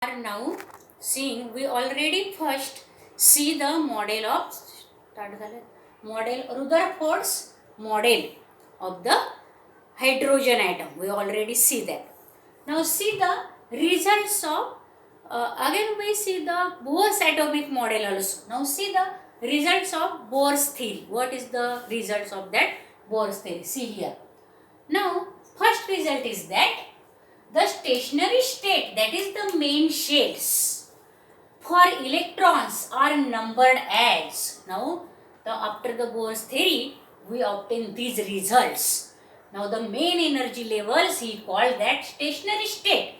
Are now seeing, we already first see the model of model Rutherford's model of the hydrogen atom. We already see that. Now see the results of again we see the Bohr's atomic model also. Now see the results of Bohr's theory. What is the results of that Bohr's theory? See here. Now first result is that the stationary state, that is the main shells for electrons, are numbered as. Now after the Bohr's theory we obtain these results. Now the main energy levels he called that stationary state,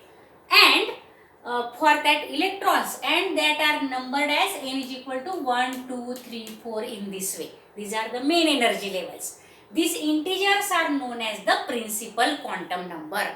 and for that electrons, and that are numbered as n is equal to 1, 2, 3, 4 in this way. These are the main energy levels. These integers are known as the principal quantum number.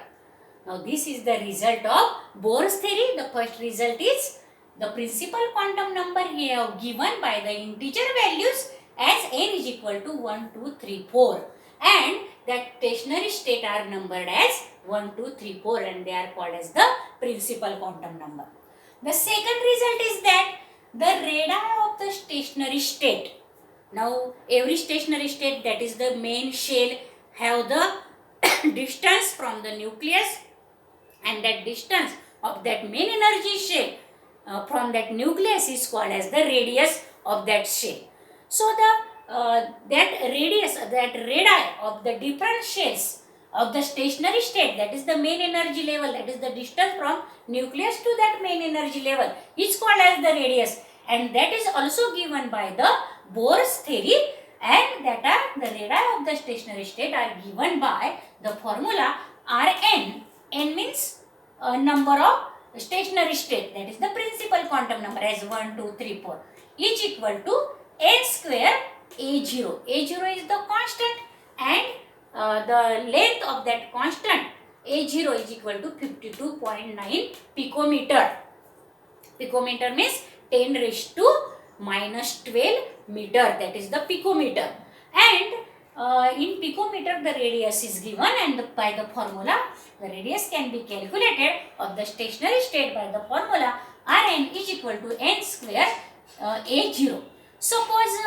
Now this is the result of Bohr's theory. The first result is the principal quantum number he have given by the integer values as n is equal to 1, 2, 3, 4, and that stationary state are numbered as 1, 2, 3, 4, and they are called as the principal quantum number. The second result is that the radii of the stationary state. Now every stationary state, that is the main shell, have the distance from the nucleus, and that distance of that main energy shell from that nucleus is called as the radius of that shell. So that radius, that radii of the different shells of the stationary state, that is the main energy level, that is the distance from nucleus to that main energy level, is called as the radius, and that is also given by the Bohr's theory, and that are the radii of the stationary state are given by the formula Rn. N means number of stationary state, that is the principal quantum number, as 1, 2, 3, 4, is equal to n square A0. A0 is the constant, and the length of that constant A0 is equal to 52.9 picometer. Picometer means 10 raised to minus 12 meter, that is the picometer. And in picometer the radius is given, and by the formula the radius can be calculated of the stationary state by the formula Rn is equal to n square A0. Suppose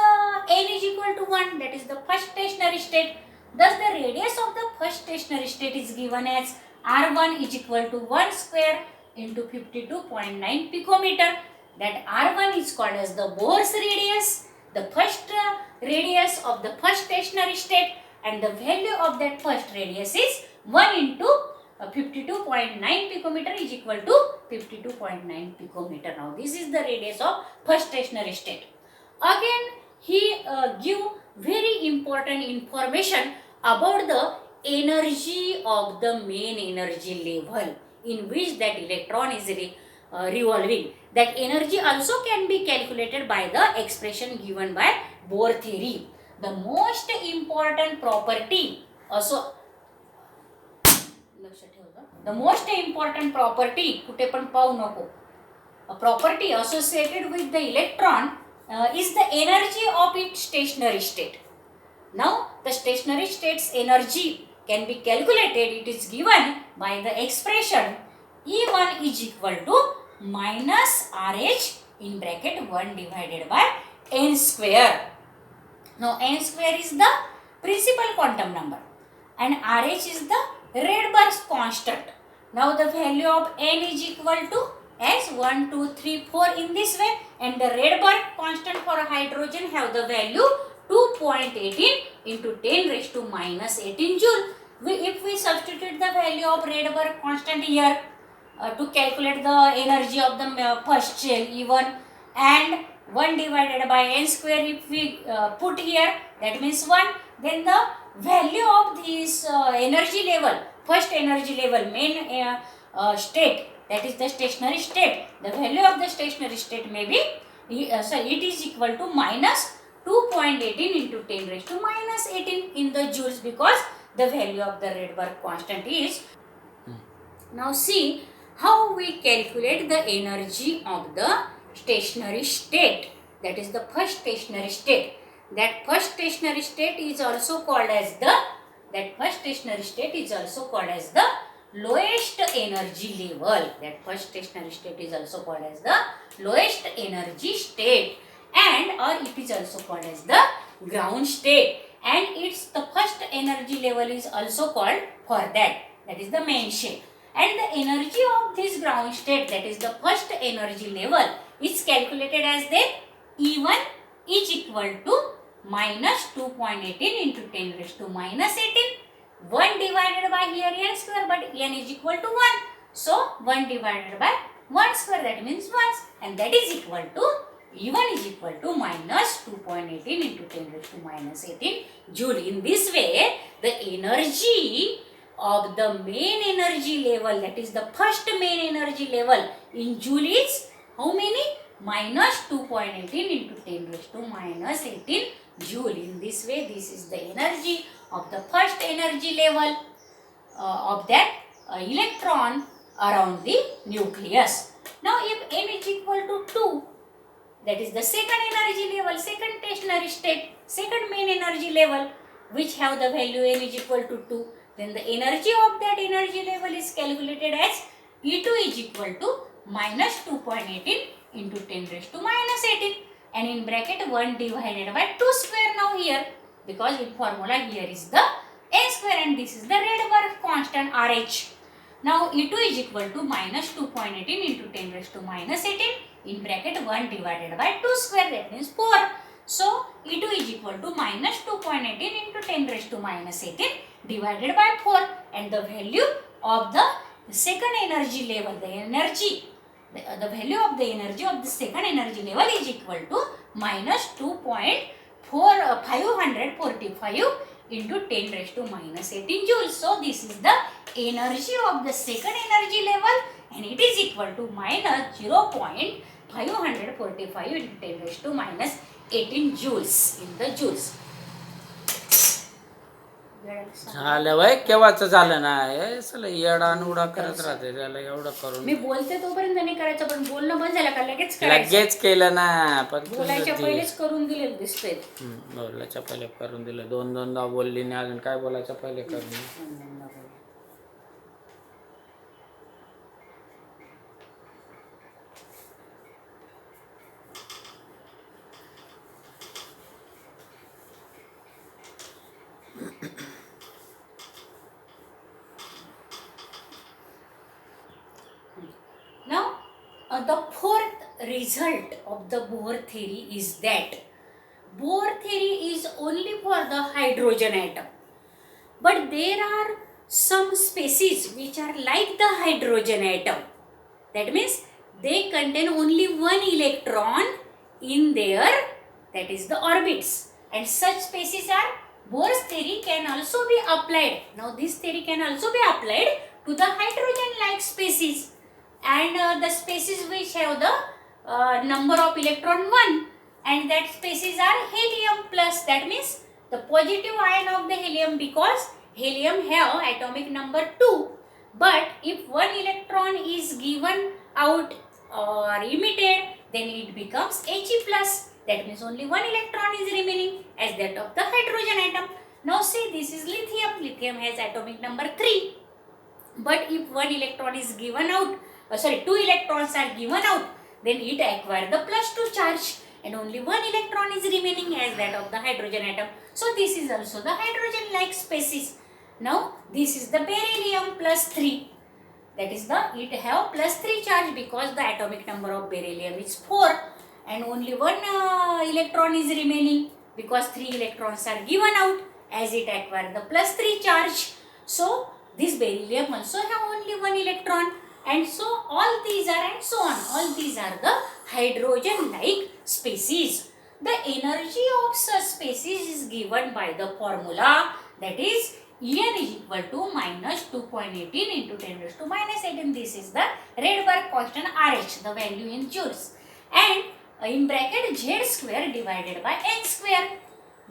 n is equal to 1, that is the first stationary state. Thus the radius of the first stationary state is given as R1 is equal to 1 square into 52.9 picometer. That R1 is called as the Bohr's radius, the first radius of the first stationary state, and the value of that first radius is 1 into 52.9 picometer is equal to 52.9 picometer. Now this is the radius of first stationary state. Again he give very important information about the energy of the main energy level in which that electron is revolving. That energy also can be calculated by the expression given by Bohr theory. The most important property also, the most important property, कुठे पण पाहू नको, a property associated with the electron is the energy of its stationary state. Now the stationary state's energy can be calculated. It is given by the expression E1 is equal to minus RH in bracket 1 divided by n square. Now n square is the principal quantum number, and RH is the Rydberg's constant. Now the value of n is equal to as 1, 2, 3, 4 in this way, and the Rydberg constant for hydrogen have the value 2.18 into 10 raised to minus 18 joule. If we substitute the value of Rydberg constant here to calculate the energy of the first shell E1, and 1 divided by n square if we put here, that means 1, then the value of this energy level, first energy level, main state, that is the stationary state, the value of the stationary state may be, it is equal to minus 2.18 into 10 raised to minus 18 in the joules, because the value of the Rydberg constant is. Now see how we calculate the energy of the stationary state, that is the first stationary state. That first stationary state is also called as the lowest energy level. That first stationary state is also called as the lowest energy state, and or it is also called as the ground state, and it's the first energy level is also called for that is the main state. And the energy of this ground state, that is the first energy level, is calculated as the E1 is equal to minus 2.18 into 10 raised to minus 18. 1 divided by here n square, but n is equal to 1. So 1 divided by 1 square, that means 1, and that is equal to E1 is equal to minus 2.18 into 10 raised to minus 18 joule. In this way, the energy of the main energy level, that is the first main energy level in joule is how many? Minus 2.18 into 10 raised to minus 18 joule. In this way, this is the energy of the first energy level of that electron around the nucleus. Now, if n is equal to 2, that is the second energy level, second stationary state, second main energy level, which have the value n is equal to 2, then the energy of that energy level is calculated as E2 is equal to minus 2.18 into 10 raised to minus 18, and in bracket 1 divided by 2 square now here, because in formula here is the n square and this is the Rydberg constant RH. Now E2 is equal to minus 2.18 into 10 raised to minus 18 in bracket 1 divided by 2 square, that means 4. So E2 is equal to minus 2.18 into 10 raised to minus 18 divided by 4, and the value of the second energy level, the value of the energy of the second energy level is equal to minus 545 into 10 raised to minus 18 joules. So this is the energy of the second energy level, and it is equal to minus 0.545 into 10 raised to minus 18 joules in the joules. झालं वय केव्हाच झालं ना हे सला येडा अनुडा करत राहते त्याला एवढं करून मी बोलते तोपर्यंत नाही करायचं, पण बोलणं बंद झालं का लगेच करायचं. लगेच केलं ना पण बोलायच्या पहिलेच करून दिले दिसतंय. बोलायच्या पहिले करून दिलं, दोनदा बोलली नाही अजून काय बोलायच्या पहिले करून. Now, the fourth result of the Bohr theory is that Bohr theory is only for the hydrogen atom, but there are some species which are like the hydrogen atom. That means they contain only one electron in their, that is the orbits, and such species are Bohr's theory can also be applied. Now this theory can also be applied to the hydrogen like species, and the species which have the number of electron 1, and that species are helium plus, that means the positive ion of the helium, because helium have atomic number 2, but if one electron is given out or emitted, then it becomes He plus, that means only one electron is remaining as that of the hydrogen atom. Now see, this is lithium has atomic number 3, but if one electron is given out, two electrons are given out, then it acquires the plus 2 charge, and only one electron is remaining as that of the hydrogen atom. So this is also the hydrogen like species. Now this is the beryllium plus 3, that is the, it have plus 3 charge because the atomic number of beryllium is 4, and only one electron is remaining because 3 electrons are given out as it acquires the plus 3 charge. So this beryllium also have only one electron, and so all these are, and so on, all these are the hydrogen like species. The energy of such species is given by the formula, that is En is equal to minus 2.18 into 10 raised to minus 18. This is the Rydberg constant RH, the value in joules, and in bracket Z square divided by n square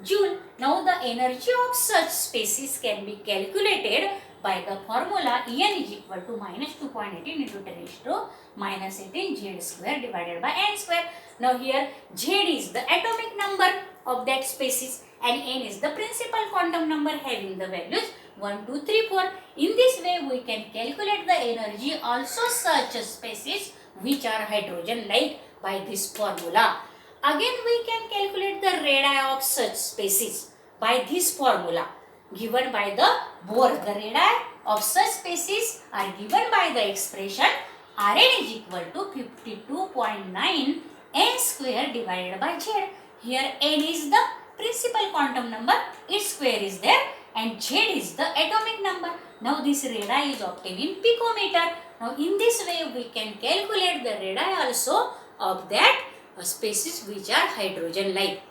joule. Now the energy of such species can be calculated by the formula En is equal to minus 2.18 into 10 raised to minus 18 Z square divided by n square. Now here Z is the atomic number of that species, and n is the principal quantum number having the values 1, 2, 3, 4. In this way, we can calculate the energy also such species which are hydrogen like by this formula. Again, we can calculate the radii of such species by this formula given by the Bohr. The radii of such species are given by the expression Rn is equal to 52.9 n square divided by Z. Here n is the principal quantum number, its square is there, and Z is the atomic number. Now this radii is obtained in picometer. Now in this way we can calculate the radii also of that species which are hydrogen like.